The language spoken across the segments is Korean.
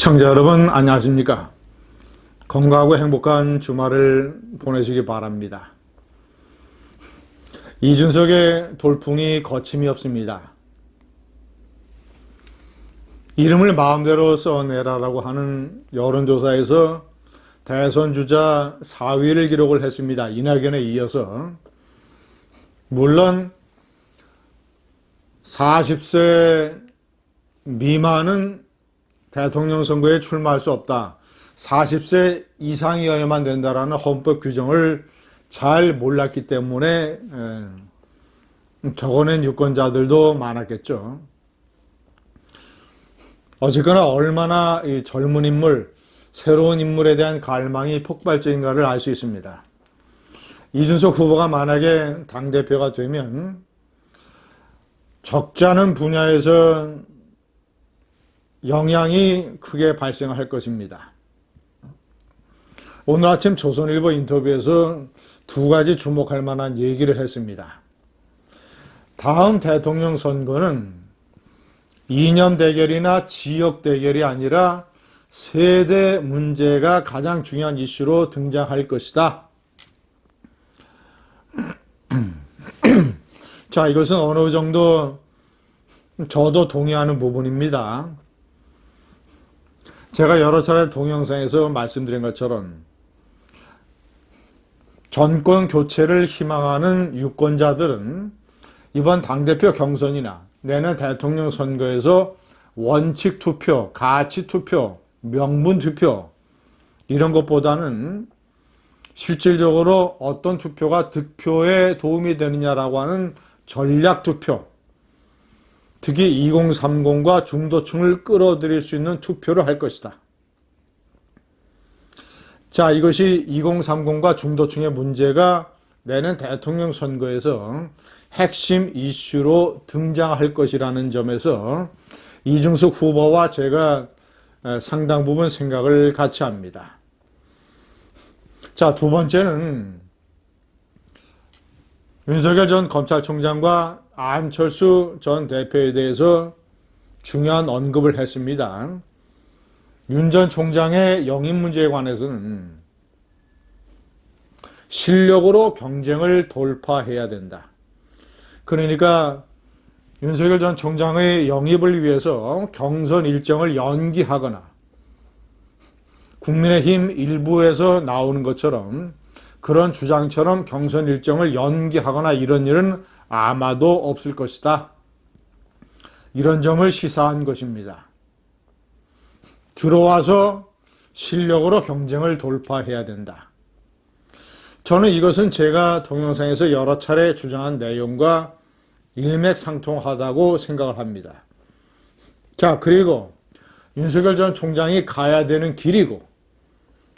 시청자 여러분 안녕하십니까? 건강하고 행복한 주말을 보내시기 바랍니다. 이준석의 돌풍이 거침이 없습니다. 이름을 마음대로 써내라라고 하는 여론조사에서 대선 주자 4위를 기록을 했습니다. 이낙연에 이어서. 물론 40세 미만은 대통령 선거에 출마할 수 없다. 40세 이상이어야만 된다라는 헌법 규정을 잘 몰랐기 때문에 적어낸 유권자들도 많았겠죠. 어쨌거나 얼마나 이 젊은 인물, 새로운 인물에 대한 갈망이 폭발적인가를 알 수 있습니다. 이준석 후보가 만약에 당대표가 되면 적지 않은 분야에서 영향이 크게 발생할 것입니다. 오늘 아침 조선일보 인터뷰에서 두 가지 주목할 만한 얘기를 했습니다. 다음 대통령 선거는 이념 대결이나 지역 대결이 아니라 세대 문제가 가장 중요한 이슈로 등장할 것이다. 자, 이것은 어느 정도 저도 동의하는 부분입니다. 제가 여러 차례 동영상에서 말씀드린 것처럼 정권 교체를 희망하는 유권자들은 이번 당대표 경선이나 내년 대통령 선거에서 원칙 투표, 가치 투표, 명분 투표 이런 것보다는 실질적으로 어떤 투표가 득표에 도움이 되느냐라고 하는 전략 투표, 특히 2030과 중도층을 끌어들일 수 있는 투표를 할 것이다. 자, 이것이 2030과 중도층의 문제가 내년 대통령 선거에서 핵심 이슈로 등장할 것이라는 점에서 이준석 후보와 제가 상당 부분 생각을 같이 합니다. 자, 두 번째는 윤석열 전 검찰총장과 안철수 전 대표에 대해서 중요한 언급을 했습니다. 윤 전 총장의 영입 문제에 관해서는 실력으로 경쟁을 돌파해야 된다. 그러니까 윤석열 전 총장의 영입을 위해서 경선 일정을 연기하거나 국민의힘 일부에서 나오는 것처럼 그런 주장처럼 경선 일정을 연기하거나 이런 일은 아마도 없을 것이다. 이런 점을 시사한 것입니다. 들어와서 실력으로 경쟁을 돌파해야 된다. 저는 이것은 제가 동영상에서 여러 차례 주장한 내용과 일맥상통하다고 생각을 합니다. 자, 그리고 윤석열 전 총장이 가야 되는 길이고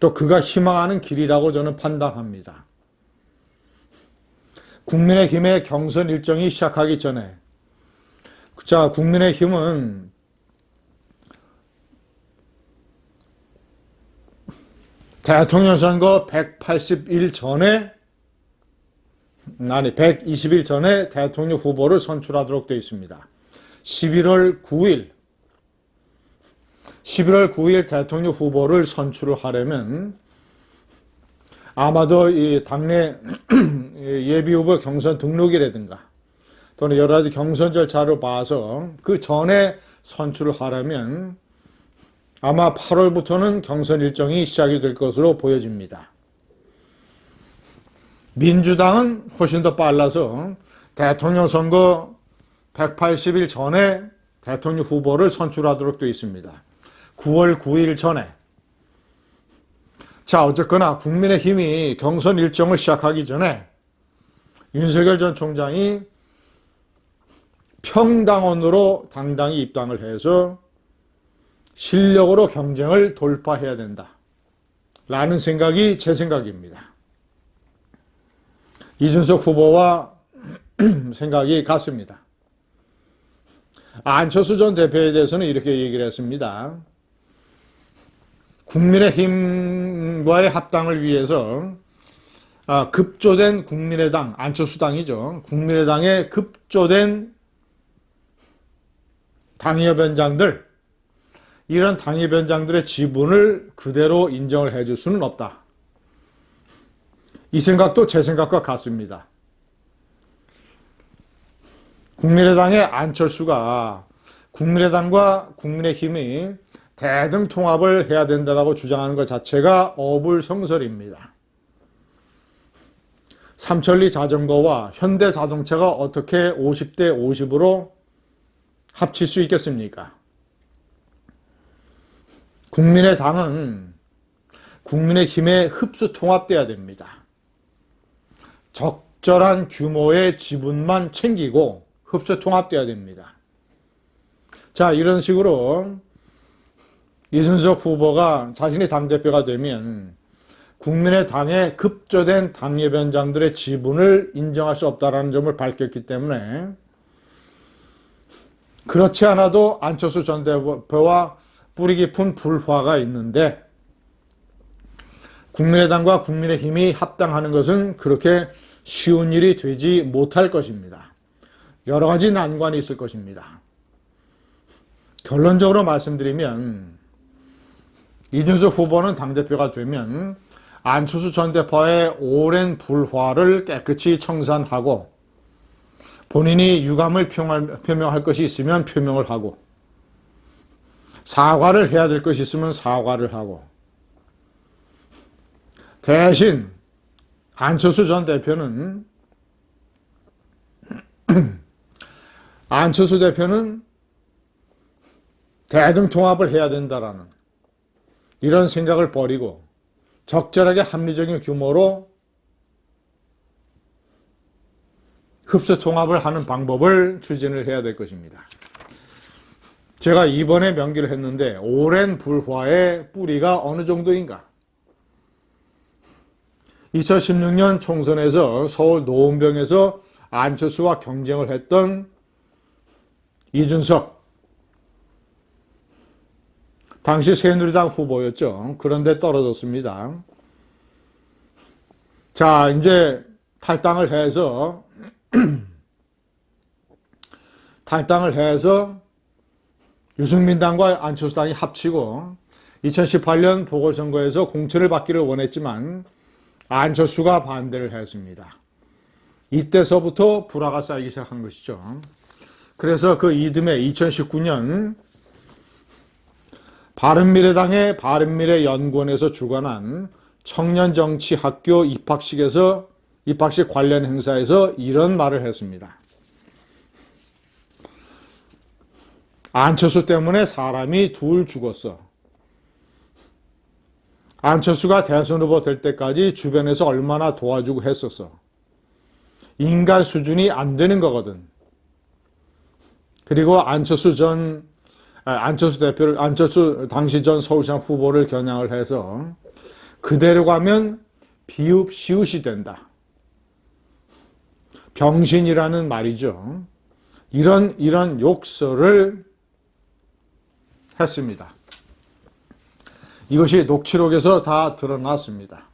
또 그가 희망하는 길이라고 저는 판단합니다. 국민의힘의 경선 일정이 시작하기 전에, 자, 국민의힘은 대통령 선거 120일 전에 대통령 후보를 선출하도록 되어 있습니다. 11월 9일 대통령 후보를 선출을 하려면 아마도 이 당내 예비후보 경선 등록이라든가 또는 여러 가지 경선 절차를 봐서 그 전에 선출을 하려면 아마 8월부터는 경선 일정이 시작이 될 것으로 보여집니다. 민주당은 훨씬 더 빨라서 대통령 선거 180일 전에 대통령 후보를 선출하도록 되어 있습니다. 9월 9일 전에. 자, 어쨌거나 국민의힘이 경선 일정을 시작하기 전에 윤석열 전 총장이 평당원으로 당당히 입당을 해서 실력으로 경쟁을 돌파해야 된다. 라는 생각이 제 생각입니다. 이준석 후보와 생각이 같습니다. 안철수 전 대표에 대해서는 이렇게 얘기를 했습니다. 국민의힘과의 합당을 위해서 급조된 국민의당, 안철수당이죠. 국민의당의 급조된 당협위원장들 이런 당협위원장들의 지분을 그대로 인정을 해줄 수는 없다. 이 생각도 제 생각과 같습니다. 국민의당의 안철수가 국민의당과 국민의힘이 대등통합을 해야 된다고 주장하는 것 자체가 어불성설입니다. 삼천리 자전거와 현대자동차가 어떻게 50대 50으로 합칠 수 있겠습니까? 국민의당은 국민의힘에 흡수 통합돼야 됩니다. 적절한 규모의 지분만 챙기고 흡수 통합돼야 됩니다. 자, 이런 식으로 이준석 후보가 자신이 당대표가 되면 국민의당의 급조된 당협위원장들의 지분을 인정할 수 없다는 점을 밝혔기 때문에 그렇지 않아도 안철수 전 대표와 뿌리 깊은 불화가 있는데 국민의당과 국민의힘이 합당하는 것은 그렇게 쉬운 일이 되지 못할 것입니다. 여러 가지 난관이 있을 것입니다. 결론적으로 말씀드리면 이준석 후보는 당대표가 되면 안철수 전 대표의 오랜 불화를 깨끗이 청산하고 본인이 유감을 표명할 것이 있으면 표명을 하고 사과를 해야 될 것이 있으면 사과를 하고 대신 안철수 전 대표는 대등통합을 해야 된다라는 이런 생각을 버리고 적절하게 합리적인 규모로 흡수통합을 하는 방법을 추진을 해야 될 것입니다. 제가 이번에 명기를 했는데 오랜 불화의 뿌리가 어느 정도인가? 2016년 총선에서 서울 노원병에서 안철수와 경쟁을 했던 이준석, 당시 새누리당 후보였죠. 그런데 떨어졌습니다. 자, 이제 탈당을 해서 유승민당과 안철수당이 합치고 2018년 보궐선거에서 공천을 받기를 원했지만 안철수가 반대를 했습니다. 이때서부터 불화가 쌓이기 시작한 것이죠. 그래서 그 이듬해 2019년 바른미래당의 바른미래연구원에서 주관한 청년정치학교 입학식 관련 행사에서 이런 말을 했습니다. 안철수 때문에 사람이 둘 죽었어. 안철수가 대선 후보 될 때까지 주변에서 얼마나 도와주고 했었어. 인간 수준이 안 되는 거거든. 그리고 안철수 당시 전 서울시장 후보를 겨냥을 해서 그대로 가면 비읍시웃이 된다. 병신이라는 말이죠. 이런 욕설을 했습니다. 이것이 녹취록에서 다 드러났습니다.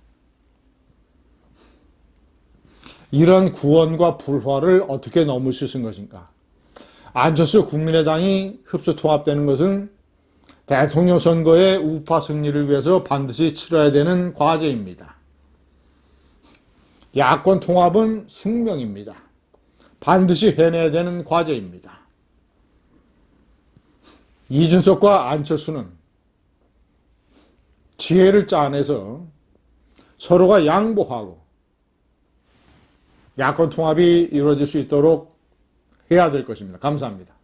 이런 구원과 불화를 어떻게 넘을 수 있는 것인가? 안철수 국민의당이 흡수 통합되는 것은 대통령 선거의 우파 승리를 위해서 반드시 치러야 되는 과제입니다. 야권 통합은 숙명입니다. 반드시 해내야 되는 과제입니다. 이준석과 안철수는 지혜를 짜내서 서로가 양보하고 야권 통합이 이루어질 수 있도록 해야 될 것입니다. 감사합니다.